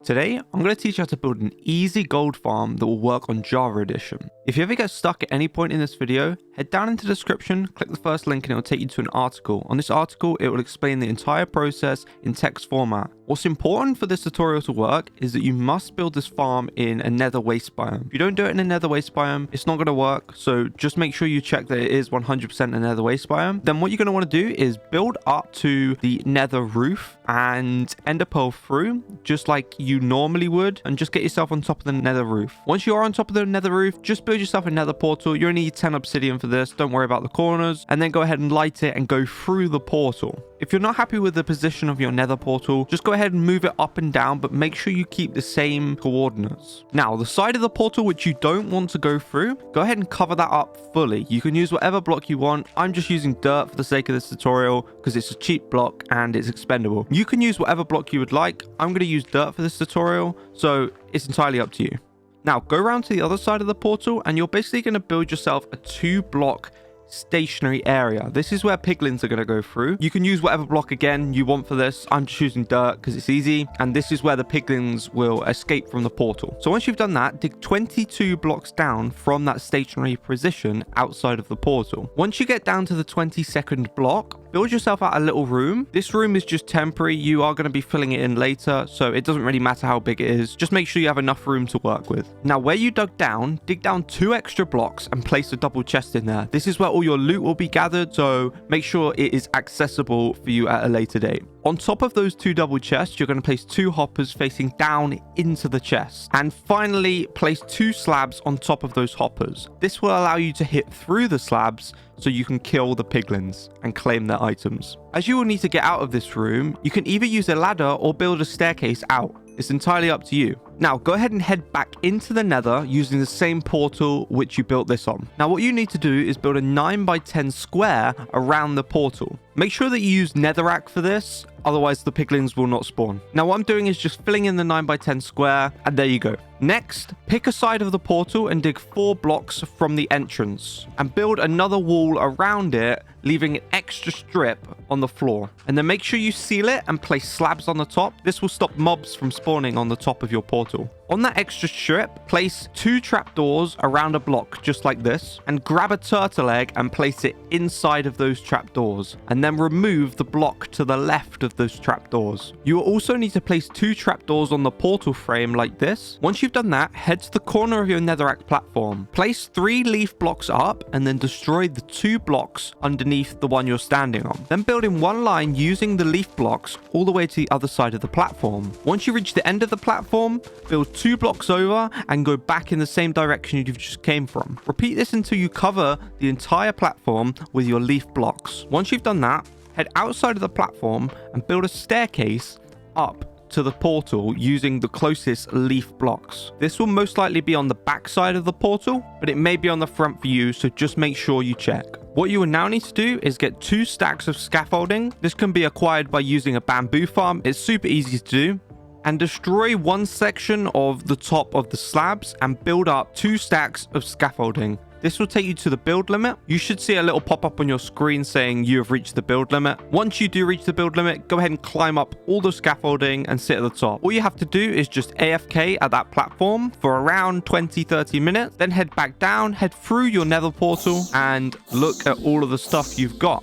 Today, I'm going to teach you how to build an easy gold farm that will work on Java Edition. If you ever get stuck at any point in this video, head down into the description, click the first link and it will take you to an article. On this article, it will explain the entire process in text format. What's important for this tutorial to work is that you must build this farm in a nether waste biome. If you don't do it in a nether waste biome, it's not going to work. So just make sure you check that it is 100% a nether waste biome. Then what you're going to want to do is build up to the nether roof and ender pearl through just like you normally would, and just get yourself on top of the nether roof. Once you are on top of the nether roof, just build yourself a nether portal. You only need 10 obsidian for this. Don't worry about the corners, and then go ahead and light it and go through the portal. If you're not happy with the position of your nether portal, just go ahead and move it up and down, but make sure you keep the same coordinates. Now, the side of the portal which you don't want to go through, go ahead and cover that up fully. You can use whatever block you want. I'm just using dirt for the sake of this tutorial because it's a cheap block and it's expendable. You can use whatever block you would like. I'm going to use dirt for this tutorial, so it's entirely up to you. Now, go around to the other side of the portal and you're basically going to build yourself a 2-block stationary area. This is where piglins are going to go through. You can use whatever block again you want for this. I'm just using dirt because it's easy, and this is where the piglins will escape from the portal. So once you've done that, dig 22 blocks down from that stationary position outside of the portal. Once you get down to the 22nd block, build yourself out a little room. This room is just temporary. You are going to be filling it in later, so it doesn't really matter how big it is. Just make sure you have enough room to work with. Now, where you dug down, dig down 2 extra blocks and place a double chest in there. This is where all your loot will be gathered, so make sure it is accessible for you at a later date. On top of those 2 double chests, you're going to place 2 hoppers facing down into the chest. And finally, place 2 slabs on top of those hoppers. This will allow you to hit through the slabs so you can kill the piglins and claim their items. As you will need to get out of this room, you can either use a ladder or build a staircase out. It's entirely up to you. Now, go ahead and head back into the nether using the same portal which you built this on. Now, what you need to do is build a 9x10 square around the portal. Make sure that you use netherrack for this, otherwise the piglins will not spawn. Now, what I'm doing is just filling in the 9x10 square, and there you go. Next, pick a side of the portal and dig 4 blocks from the entrance, and build another wall around it, leaving an extra strip on the floor. And then make sure you seal it and place slabs on the top. This will stop mobs from spawning on the top of your portal. On that extra strip, place 2 trapdoors around a block just like this, and grab a turtle egg and place it inside of those trapdoors, and then remove the block to the left of those trapdoors. You will also need to place 2 trapdoors on the portal frame like this. Once you've done that, head to the corner of your netherrack platform. Place 3 leaf blocks up and then destroy the 2 blocks underneath the one you're standing on. Then build in one line using the leaf blocks all the way to the other side of the platform. Once you reach the end of the platform, build 2 blocks over and go back in the same direction you've just came from. Repeat this until you cover the entire platform with your leaf blocks. Once you've done that, head outside of the platform and build a staircase up to the portal using the closest leaf blocks. This will most likely be on the back side of the portal, but it may be on the front for you, so just make sure you check. What you will now need to do is get 2 stacks of scaffolding. This can be acquired by using a bamboo farm. It's super easy to do. And destroy 1 section of the top of the slabs and build up 2 stacks of scaffolding. This will take you to the build limit. You should see a little pop-up on your screen saying you have reached the build limit. Once you do reach the build limit, go ahead and climb up all the scaffolding and sit at the top. All you have to do is just AFK at that platform for around 20-30 minutes. Then head back down, head through your nether portal, and look at all of the stuff you've got.